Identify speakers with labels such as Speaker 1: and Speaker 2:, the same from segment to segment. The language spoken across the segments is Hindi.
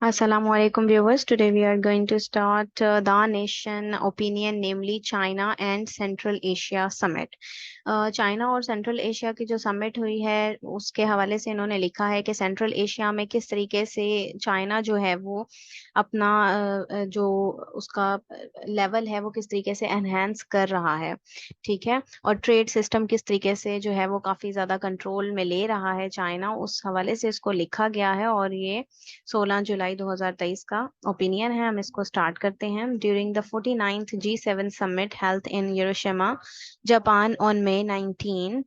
Speaker 1: Assalamu alaikum viewers. Today we are going to start the nation opinion, namely China and Central Asia Summit. China और सेंट्रल एशिया की जो समिट हुई है उसके हवाले से इन्होंने लिखा है कि सेंट्रल एशिया में किस तरीके से चाइना जो है वो अपना जो उसका लेवल है वो किस तरीके से एनहेंस कर रहा है। ठीक है। और ट्रेड सिस्टम किस तरीके से जो है वो काफी ज्यादा कंट्रोल में ले रहा है चाइना, उस हवाले से इसको लिखा गया है। और ये 16 जुलाई 2023 का ओपिनियन है। हम इसको स्टार्ट करते हैं। During the 49th G7 summit health in Hiroshima Japan on May 19।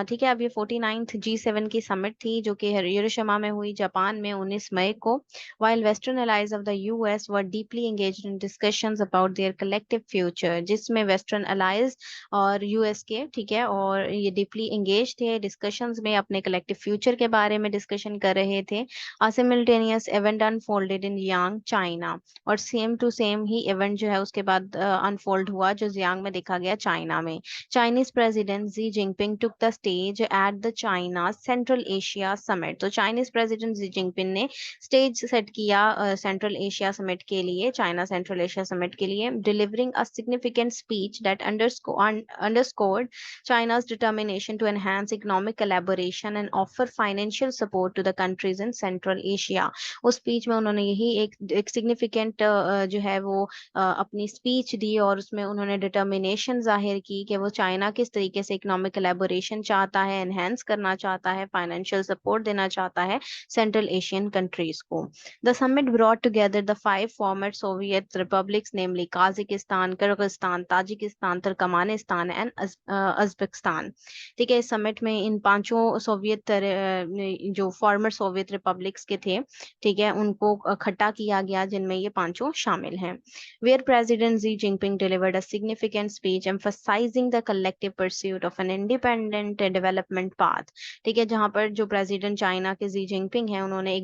Speaker 1: ठीक है। अब ये 49th G7 की समिट थी जो कि हिरोशिमा में हुई जापान में 19 मई को। while western allies of the US were deeply engaged in discussions about their collective future, जिसमें वेस्टर्न allies और यूएस के, ठीक है, और ये डीपली एंगेज थे डिस्कशंस में, अपने कलेक्टिव फ्यूचर के बारे में डिस्कशन कर रहे थे। A simultaneous event unfolded in Yang, China, और सेम टू सेम ही इवेंट जो है उसके बाद अनफोल्ड हुआ जो जियांग में देखा गया चाइना में। Chinese president Xi Jinping took the stage at the China Central Asia summit. तो चाइनीज प्रेसिडेंट जी जिनपिंग ने स्टेज सेट किया सेंट्रल एशिया समिट के लिए, चाइना सेंट्रल एशिया समिट के लिए, delivering a significant speech that underscored China's determination to enhance economic collaboration and offer financial support to the countries in Central Asia। उस स्पीच में उन्होंने यही एक सिग्निफिकेंट जो है वो अपनी स्पीच दी और उसमें उन्होंने डिटर्मिनेशन जाहिर की कि वो चाइना किस तरीके से इकोनॉमिक कोलैबोरेशन चाहता है, एनहेंस करना चाहता है, फाइनेंशियल सपोर्ट देना चाहता है सेंट्रल एशियन कंट्रीज को। The summit brought together the 5 former Soviet republics, namely Kazakhstan, Kyrgyzstan, Tajikistan, Turkmenistan and Uzbekistan. ठीक है। इस समिट में इन पांचों सोवियत जो फॉर्मर सोवियत रिपब्लिक्स के थे, ठीक है, उनको इकट्ठा किया गया जिनमें ये पांचों शामिल हैं। Where president Xi Jinping delivered a significant speech emphasizing the collective pursuit of an independent development path. ठीक है। जहां पर जो प्रेसिडेंट चाइना के जी जिनपिंग है उन्होंने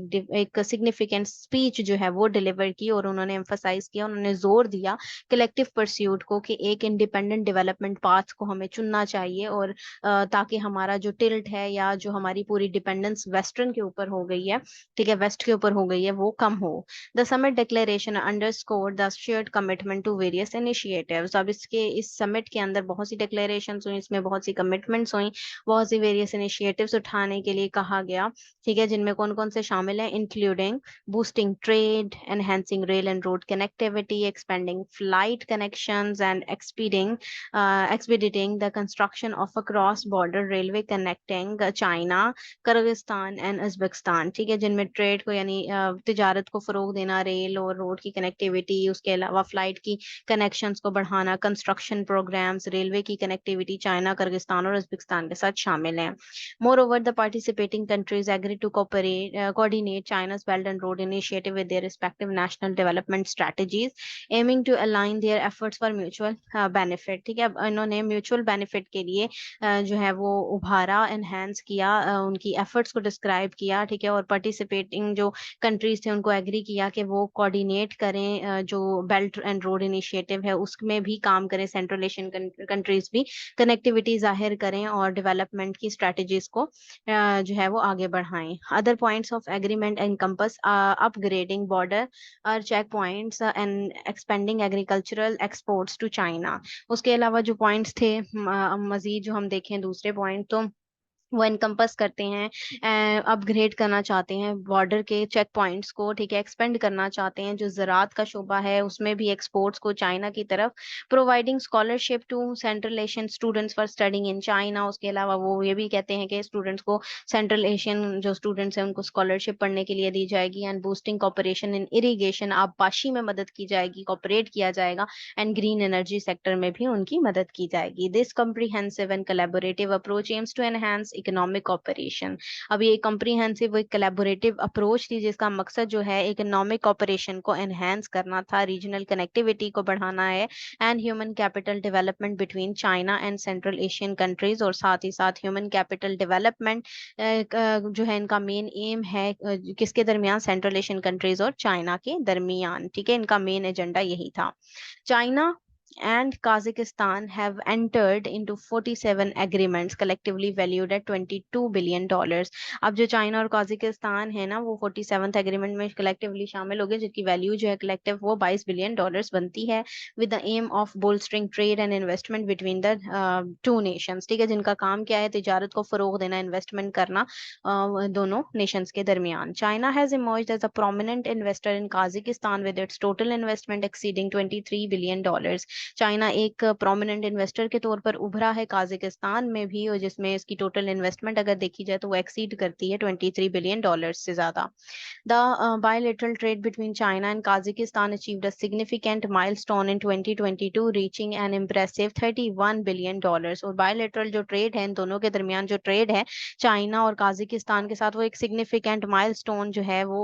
Speaker 1: एक सिग्निफिकेंट स्पीच जो है वो डिलीवर की और उन्होंने एम्फसाइज किया, उन्होंने जोर दिया कलेक्टिव परस्यूट को कि एक इंडिपेंडेंट डेवलपमेंट पाथ को हमें चुनना चाहिए, और ताकि हमारा जो टिल्ट है या जो हमारी पूरी डिपेंडेंस वेस्टर्न के ऊपर हो गई है, ठीक है, वेस्ट के ऊपर हो गई है, वो कम हो। The summit declaration underscore the shared commitment to various initiatives. अब इस समिट के अंदर बहुत सी डिक्लेरेशंस हुई, इसमें बहुत सी कमिटमेंट्स हुई, बहुत सी वेरियस इनिशिएटिव्स उठाने के लिए कहा गया। ठीक है। जिनमें कौन कौन से शामिल हैं? Including boosting trade, enhancing rail and road connectivity, expanding flight connections, and expediting the construction of a cross-border railway connecting China, Kyrgyzstan and Uzbekistan। ठीक है। जिनमें ट्रेड को यानी तिजारत को फरोग देना, रेल और रोड की कनेक्टिविटी, उसके अलावा फ्लाइट की कनेक्शंस को बढ़ाना, कंस्ट्रक्शन प्रोग्राम्स, रेलवे की कनेक्टिविटी चाइना, किर्गिस्तान और उज्बेकिस्तान के साथ शामिल हैं। Moreover, the participating countries agreed to coordinate China's Belt and Road Initiative with their respective national development strategies, aiming to align their efforts for mutual benefit। ठीक है। अब इन्होंने म्यूचुअल बेनिफिट के लिए जो है वो उभारा, एनहेंस किया, उनकी एफर्ट्स को डिस्क्राइब किया। ठीक है। और पार्टिसिपेटिंग जो कंट्रीज थे उनको एग्री किया कि वो कोऑर्डिनेट करें, जो बेल्ट एंड रोड इनिशिएटिव है उसमें भी काम करें, सेंट्रल एशियन कंट्रीज भी कनेक्टिविटी जाहिर करें और डेवलपमेंट की स्ट्रेटजीज को जो है वो आगे बढ़ाएं। Other points of agreement encompass upgrading border और check points and expanding agricultural exports to China. उसके अलावा जो पॉइंट्स थे मजीद जो हम देखें दूसरे पॉइंट, तो वो इनकम्पस करते हैं, अपग्रेड करना चाहते हैं बॉर्डर के चेक पॉइंट्स को, ठीक है, एक्सपेंड करना चाहते हैं जो ज़राअत का शोबा है उसमें भी एक्सपोर्ट्स को चाइना की तरफ, providing scholarship to Central Asian students for studying in China. उसके अलावा वो ये भी कहते हैं कि स्टूडेंट्स को, सेंट्रल एशियन जो स्टूडेंट्स हैं उनको स्कॉलरशिप पढ़ने के लिए दी जाएगी। And boosting cooperation in irrigation, आबपाशी में मदद की जाएगी, कॉपरेट किया जाएगा। एंड ग्रीन एनर्जी सेक्टर में भी उनकी मदद की जाएगी। This comprehensive and collaborative approach aims to enhance economic operation. अब ये कॉम्प्रिहेंसिव एक कोलैबोरेटिव अप्रोच थी जिसका मकसद जो है इकोनॉमिक ऑपरेशन को एनहांस करना था, रीजनल कनेक्टिविटी को बढ़ाना है, and human capital development between China and central Asian countries. और साथ ही साथ ह्यूमन कैपिटल डेवलपमेंट जो है इनका मेन एम है किसके दरमियान? सेंट्रल एशियन कंट्रीज और चाइना के दरमियान। ठीक है। इनका मेन एजेंडा यही था। China and Kazakhstan have entered into 47 agreements collectively valued at $22 billion. अब जो चाइना और काजाकिस्तान है ना, वो 47th एग्रीमेंट में कलेक्टिवली शामिल हो गए, जिनकी वैल्यू जो है कलेक्टिव वो $22 बिलियन बनती है, with the aim of bolstering trade and investment between the two nations. ठीक है, जिनका काम क्या है, तिजारत को फरोग देना, इन्वेस्टमेंट करना दोनों नेशंस के दरमियान। China has emerged as a prominent investor in Kazakhstan with its total investment exceeding $23 billion. China एक प्रोमिनेंट इन्वेस्टर के तौर पर उभरा है काजाकिस्तान में भी, और जिसमें इसकी टोटल इन्वेस्टमेंट अगर देखी जाए तो वो एक्सीड करती है $23 बिलियन से ज्यादा। The bilateral trade between China and Kazakhstan achieved a significant milestone in 2022, reaching an impressive $31 billion. और bilateral जो ट्रेड है, इन दोनों के दरमियान जो ट्रेड है चाइना और काजाकिस्तान के साथ, वो एक सिग्निफिकेंट माइलस्टोन जो है वो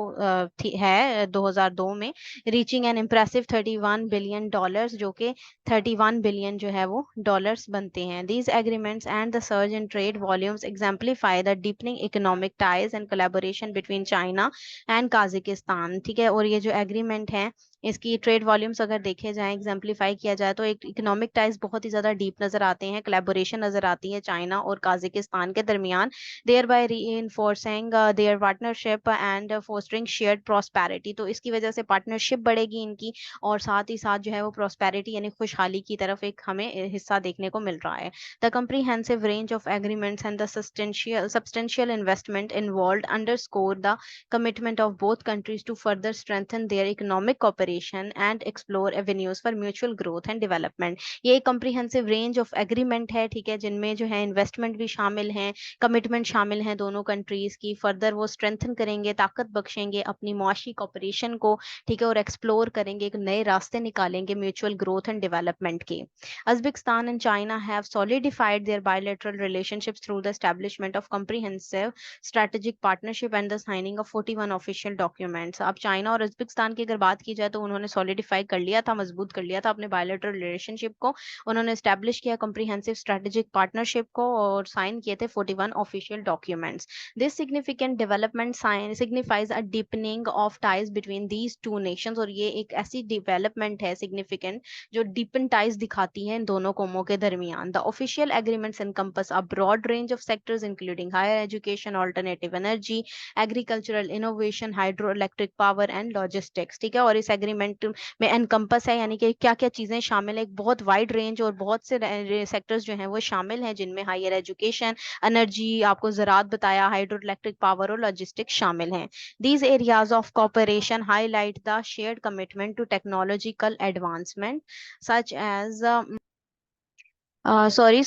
Speaker 1: है 2002 में, रीचिंग एन इम्प्रेसिव $31 बिलियन, जो कि 31 बिलियन जो है वो डॉलर्स बनते हैं। These agreements and the surge in trade volumes exemplify the deepening economic ties and collaboration between China and Kazakhstan. ठीक है, और ये जो एग्रीमेंट है, इसकी ट्रेड वॉल्यूम्स अगर देखे जाएं, एग्जाम्पलीफाई किया जाए, तो एक इकोनॉमिक टाइज बहुत ही ज्यादा डीप नजर आते हैं, कोलैबोरेशन नजर आती है चाइना और काजाकिस्तान के दरमियान, thereby reinforcing their partnership and fostering shared prosperity. तो इसकी वजह से पार्टनरशिप बढ़ेगी इनकी, और साथ ही साथ जो है वो प्रॉस्पेरिटी यानी खुशहाली की तरफ एक हमें हिस्सा देखने को मिल रहा है। The comprehensive range of agreements and the substantial investment involved underscore the commitment of both countries to further strengthen their economic cooperation and explore avenues for mutual growth and development। ये एक comprehensive range of agreement है, ठीक है, जिनमें जो है इन्वेस्टमेंट भी शामिल हैं, कमिटमेंट शामिल हैं दोनों कंट्रीज की, फर्दर वो स्ट्रेंथन करेंगे, ताकत बख्शेंगे अपनी मुआशी कॉपरेशन को, ठीक है, और एक्सप्लोर करेंगे, एक नए रास्ते निकालेंगे म्यूचुअल ग्रोथ एंड डेवलपमेंट के। Uzbekistan and China have solidified their bilateral relationships through the establishment of comprehensive strategic partnership and the signing of 41 official documents. अब चाइना और उज्बेकिस्तान की अगर बात की जाए, तो उन्होंने सॉलिडिफाई कर लिया था, मजबूत कर लिया था अपने बायोलेटरल रिलेशनशिप को, उन्होंने स्टैब्लिश किया कंप्रीहेंसिव स्ट्रेटेजिक पार्टनरशिप को, और साइन किए थे 41 official documents. This significant development signifies a deepening of ties between these two nations. और ये एक ऐसी डेवलपमेंट है सिग्निफिकेंट जो डीपन टाइज दिखाती है इन दोनों कौमों के दरमियान। The official agreements encompass a broad range of sectors including higher education, alternative energy, agricultural innovation, hydro electric power and logistics. ठीक है, और इस एग्रीमेंट में एनकम्पस है, यानी कि क्या क्या चीजें शामिल है, एक बहुत वाइड रेंज और बहुत से सेक्टर्स जो हैं वो शामिल हैं, जिनमें हायर एजुकेशन, एनर्जी, आपको ज़राअत बताया, हाइड्रो इलेक्ट्रिक पावर और लॉजिस्टिक्स शामिल हैं। These areas of cooperation highlight the shared commitment to technological advancement such as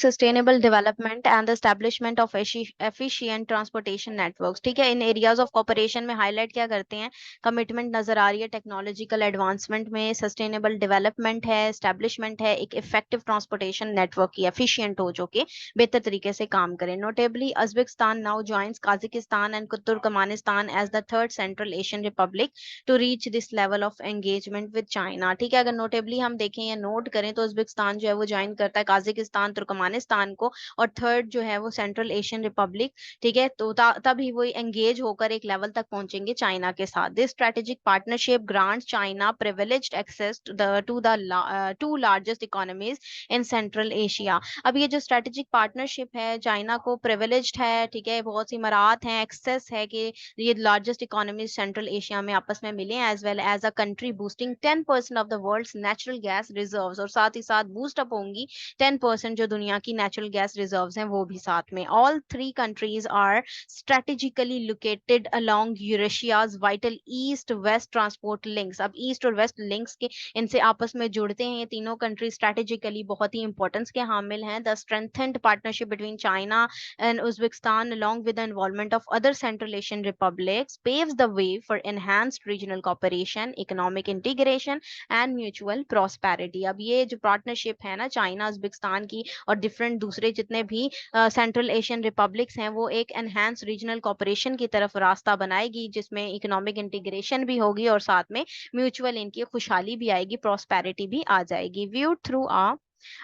Speaker 1: sustainable development and the establishment of efficient transportation networks। ठीक है, इन एरियाज ऑफ कॉपरेशन में हाईलाइट क्या करते हैं, कमिटमेंट नजर आ रही है टेक्नोलॉजिकल एडवांसमेंट में, सस्टेनेबल डेवलपमेंट है, एस्टेब्लिशमेंट है एक इफेक्टिव ट्रांसपोर्टेशन नेटवर्क की, एफिशिएंट हो, जो कि बेहतर तरीके से काम करे। Notably Uzbekistan now joins Kazakhstan and Turkmenistan as the third Central Asian republic to reach this level of engagement with China. ठीक है, अगर नोटेबली हम देखें या नोट करें, तो उज्बेकिस्तान जो है वो ज्वाइन करता है काजाकिस्तान, तुर्कमेनिस्तान को, और थर्ड जो है वो सेंट्रल एशियन रिपब्लिक। ठीक है, तो तभी वो एंगेज होकर एक लेवल तक पहुंचेंगे चाइना के साथ। This strategic partnership grants China privileged access to the two largest economies in Central Asia. अब ये जो स्ट्रेटेजिक पार्टनरशिप है, चाइना को प्रिविलेज्ड है, ठीक है, बहुत सी मराहत हैं, एक्सेस है कि ये लार्जेस्ट इकोनॉमीज सेंट्रल एशिया में आपस में मिले, as well as a country boosting 10% of the world's natural gas reserves, और साथ ही साथ बूस्ट अप होंगी 10% जो दुनिया की नेचुरल गैस रिजर्व्स हैं वो भी साथ में। All three countries are strategically located along Eurasia's vital east west transport links. अब ईस्ट और वेस्ट लिंक्स के इनसे आपस में जुड़ते हैं ये तीनों कंट्री, स्ट्रेटेजिकली बहुत ही इंपॉर्टेंस के हामिल हैं। The strengthened partnership between China and Uzbekistan, along with the involvement of other Central Asian republics, paves the way for enhanced regional cooperation, economic integration, and mutual prosperity। अब ये जो पार्टनरशिप है ना चाइना उज्बेकिस्तान की और डिफरेंट दूसरे जितने भी सेंट्रल एशियन रिपब्लिक्स हैं, वो एक एनहांस रीजनल कॉपरेशन की तरफ रास्ता बनाएगी, जिसमें इकोनॉमिक इंटीग्रेशन भी होगी और साथ में म्यूचुअल इनकी खुशहाली भी आएगी, प्रॉस्पेरिटी भी आ जाएगी। व्यूड थ्रू आ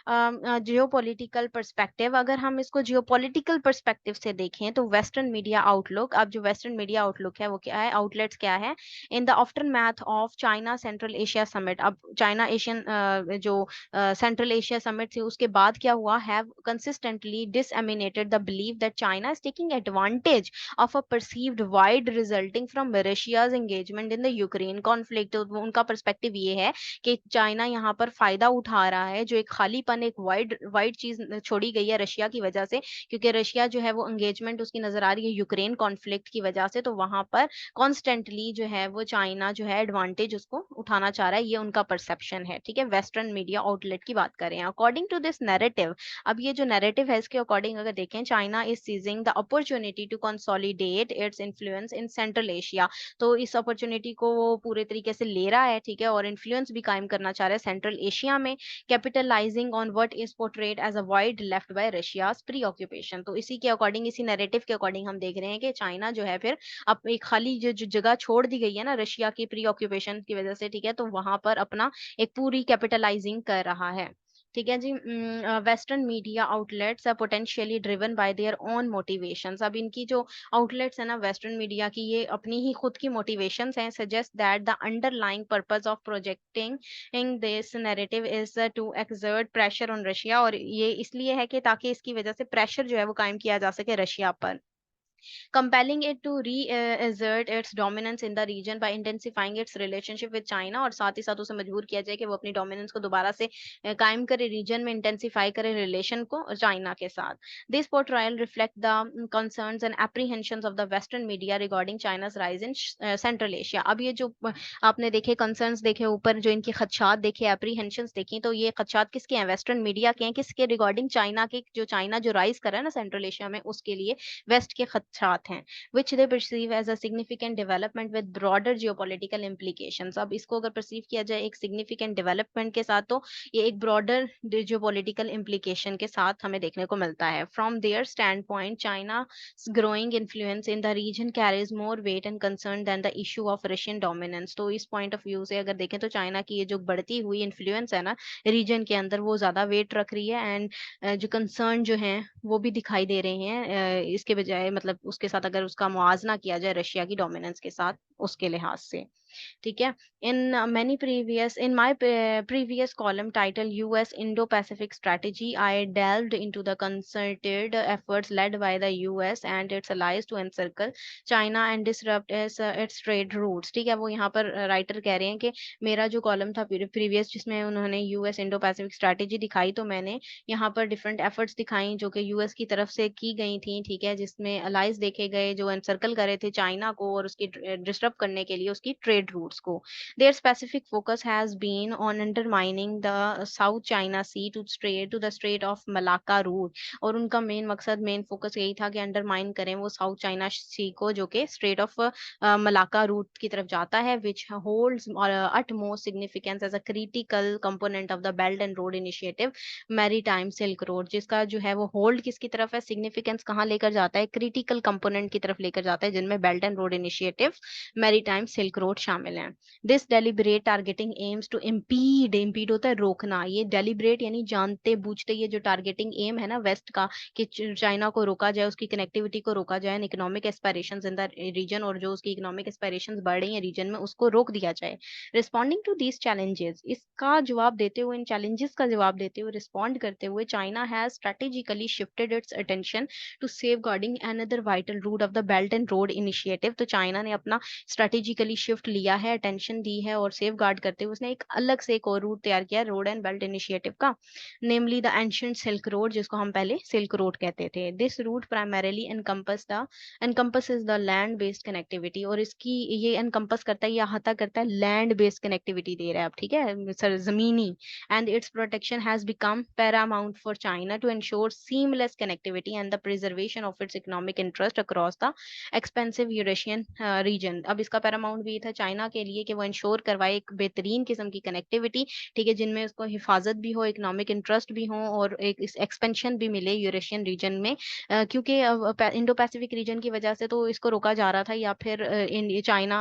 Speaker 1: जियो पॉलिटिकल पर्सपेक्टिव, अगर हम इसको जियो पॉलिटिकल पर्सपेक्टिव से देखें तो वेस्टर्न मीडिया आउटलुक, अब जो वेस्टर्न मीडिया आउटलुक है वो क्या है, आउटलेट्स क्या है, in the aftermath of China Central Asia summit, अब चाइना एशियन जो सेंट्रल एशिया समिट थी उसके बाद क्या हुआ, have consistently disseminated the believe that China is taking advantage of a perceived wide resulting from Russia's engagement in the Ukraine conflict। तो उनका पर्सपेक्टिव ये है कि चाइना यहाँ पर फायदा उठा रहा है, जो एक खालीपन, एक वाइड वाइड चीज छोड़ी गई है रशिया की वजह से, क्योंकि रशिया जो है वो एंगेजमेंट उसकी नजर आ रही है यूक्रेन कॉन्फ्लिक्ट की वजह से, तो वहां पर कॉन्स्टेंटली जो है वो चाइना जो है एडवांटेज उसको उठाना चाह रहा है, ये उनका परसेप्शन है। ठीक है, वेस्टर्न मीडिया आउटलेट की बात करें, अकॉर्डिंग टू दिस नैरेटिव, अब ये जो नैरेटिव है इसके अकॉर्डिंग अगर देखें, China is seizing the opportunity to consolidate its influence in Central Asia, तो इस अपॉर्चुनिटी को वो पूरे तरीके से ले रहा है, ठीक है, और इन्फ्लुएंस भी कायम करना चाह रहा है सेंट्रल एशिया में, capitalising on what is portrayed as a void left by Russia's preoccupation. तो इसी के अकॉर्डिंग, इसी नैरेटिव के अकॉर्डिंग हम देख रहे हैं कि चाइना जो है फिर अब एक खाली जो जगह छोड़ दी गई है ना रशिया की प्री ऑक्यूपेशन की वजह से, ठीक है, तो वहां पर अपना एक पूरी कैपिटलाइजिंग कर रहा है। ठीक है जी। Western media outlets are potentially driven by their own motivations, अब इनकी जो आउटलेट्स है ना वेस्टर्न मीडिया की, ये अपनी ही खुद की मोटिवेशंस हैं, suggest that the underlying purpose of projecting in this narrative is to exert pressure on Russia, और ये इसलिए है कि ताकि इसकी वजह से प्रेशर जो है वो कायम किया जा सके रशिया पर, compelling it to re-assert its dominance in the region by intensifying its relationship with China, और साथ ही साथ उसे मजबूर किया जाए कि वो अपनी डोमिनेंस को दोबारा से कायम करे, रीजन में इंटेंसिफाई करे रिलेशन को चाइना के साथ। This portrayal reflect the concerns and apprehensions of the western media regarding China's rise in Central Asia. अब ये जो आपने देखे कंसर्न्स देखे ऊपर, जो इनके खदशात देखे, एप्रीहेंशंस देखी, तो ये खदशात किसके हैं, वेस्टर्न मीडिया के हैं, किसके रिगार्डिंग चाइना के, जो चाइना जो राइज कर रहा है ना सेंट्रल एशिया में, उसके लिए वेस्ट के खदशात हैं, which they perceive as a significant development with broader geopolitical implications। अब इसको अगर परसीव किया जाए एक significant development के साथ, तो ये एक broader geopolitical implication के साथ हमें देखने को मिलता है। From their standpoint, China's growing influence in the region carries more weight and concern than the issue of Russian dominance। तो इस point of view से अगर देखें तो चाइना की ये जो बढ़ती हुई इन्फ्लुएंस है ना रीजन के अंदर, वो ज्यादा वेट रख रही है, एंड जो कंसर्न जो हैं वो भी दिखाई दे रहे हैं इसके बजाय, मतलब उसके साथ अगर उसका मुआवजा किया जाए रशिया की डोमिनेंस के साथ, उसके लिहाज से। ठीक है, in my previous column titled US Indo-Pacific Strategy, I delved into the concerted efforts led by the US and its allies to encircle China and disrupt its trade routes। ठीक है, वो यहाँ पर राइटर कह रहे हैं कि मेरा जो कॉलम था प्रीवियस जिसमें उन्होंने यूएस इंडो पैसिफिक स्ट्रैटेजी दिखाई, तो मैंने यहाँ पर डिफरेंट एफर्ट्स दिखाई जो कि यूएस की तरफ से की गई थी, ठीक है, जिसमें अलाइज देखे गए जो एनसर्कल कर रहे थे चाइना को और उसकी डिस्टर्ब करने के लिए उसकी ट्रेड रूट्स को। Their specific focus has been on undermining the South China Sea to the Strait of Malacca route, और उनका मेन मकसद, मेन फोकस यही था कि अंडरमाइन करें वो साउथ चाइना सी को, जो कि स्ट्रेट ऑफ मलाक्का रूट की तरफ जाता है, विच holds utmost significance as a critical component of the Belt and Road Initiative maritime Silk road, जिसका जो है वो होल्ड किसकी तरफ है, सिग्निफिकेंस कहाँ लेकर जाता है, क्रिटिकल कंपोनेंट की तरफ लेकर जाता है, जिनमें Belt and Road Initiative, Maritime Silk Road शामिल हैं। This deliberate targeting aims to impede, impede होता है रोकना, ये डेलिब्रेट यानी जानते बूझते, ये जो टारगेटिंग एम है ना वेस्ट का कि चाइना को रोका जाए, उसकी कनेक्टिविटी को रोका जाए, economic aspirations in the region, और जो उसकी इकोनॉमिक एस्पायरेशंस बढ़ रही है रीजन में उसको रोक दिया जाए। रिस्पॉन्डिंग टू दीज चैलेंजेस, इसका जवाब देते हुए, इन चैलेंजेस का जवाब देते हुए, रिस्पॉन्ड करते हुए, China has strategically shifted its attention to safeguarding another vital route of the Belt and Road Initiative. तो चाइना ने अपना स्ट्रेटेजिकली शिफ्ट लिया है, अटेंशन दी है, और सेफगार्ड करते हुए उसने एक अलग से एक और रूट तैयार किया रोड एंड बेल्ट इनिशिएटिव का, namely the ancient silk road, जिसको हम पहले सिल्क रोड कहते थे। This route primarily encompasses the land based connectivity, और इसकी ये एनकम्पस करता है, ये अहाता करता है लैंड बेस्ड कनेक्टिविटी दे रहा है अब, ठीक है, सर जमीनी, and its protection has become paramount for China to ensure seamless connectivity and the preservation of its economic interest across the expensive Eurasian region. अब इसका पैरामाउंट भी था चाइना के लिए कि वो इंश्योर करवाए एक बेहतरीन किस्म की कनेक्टिविटी, ठीक है, जिनमें उसको हिफाजत भी हो, इकोनॉमिक इंटरेस्ट भी हो और एक एक्सपेंशन भी मिले यूरेशियन रीजन में। क्योंकि इंडो पैसिफिक रीजन की वजह से तो इसको रोका जा रहा था, या फिर चाइना,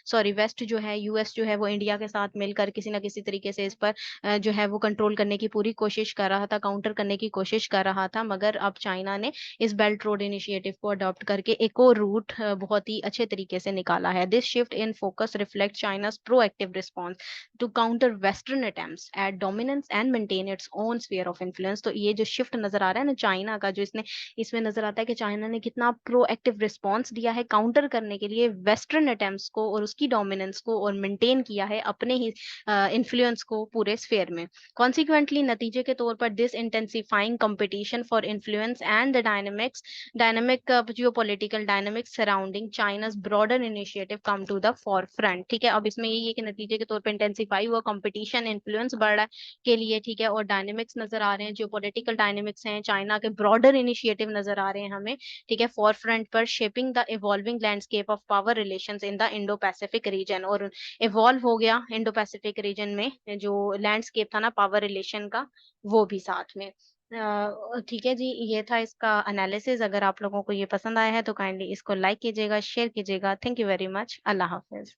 Speaker 1: सॉरी, वेस्ट जो है, यूएस जो है वो इंडिया के साथ मिलकर किसी ना किसी तरीके से इस पर जो है वो कंट्रोल करने की पूरी कोशिश कर रहा था, काउंटर करने की कोशिश कर रहा था। मगर अब चाइना ने इस बेल्ट रोड इनिशिएटिव को अडॉप्ट करके एक और रूट बहुत ही अच्छे तरीके से निकाला है। This shift in focus reflect चाइना's proactive response to counter western attempts at dominance and maintain its own sphere of influence। तो ये जो शिफ्ट नजर आ रहा है ना चाइना का, जो इसने इसमें नजर आता है कि चाइना ने कितना प्रोएक्टिव रिस्पॉन्स दिया है काउंटर करने के लिए वेस्टर्न अटेम्प्ट्स को और उसकी डोमिनेंस को, और मेंटेन किया है अपने ही इन्फ्लुएंस को पूरे स्फेयर में। कॉन्सिक्वेंटली, नतीजे के तौर पर this intensifying competition for influence and the dynamic geopolitical dynamics surrounding China's broader initiative come to the forefront. ठीक है, अब इसमें यही है कि नतीजे के तौर पर इंटेंसिफाई हुआ कंपटीशन, इन्फ्लुएंस बढ़ रहा है के लिए, ठीक है, और डायनेमिक्स नजर आ रहे हैं, जियोपॉलिटिकल डायनेमिक्स हैं, चाइना के ब्रॉडर इनिशिएटिव नजर आ रहे हैं हमें, ठीक है, फॉर फ्रंट पर, shaping the evolving landscape of power relations in the Indo Pacific region. और इवॉल्व हो गया इंडो पैसिफिक रीजन में जो लैंडस्केप था ना पावर रिलेशन का, वो भी साथ में। ठीक है जी, ये था इसका एनालिसिस। अगर आप लोगों को ये पसंद आया है तो काइंडली इसको लाइक कीजिएगा, शेयर कीजिएगा। Thank you very much. Allah Hafiz.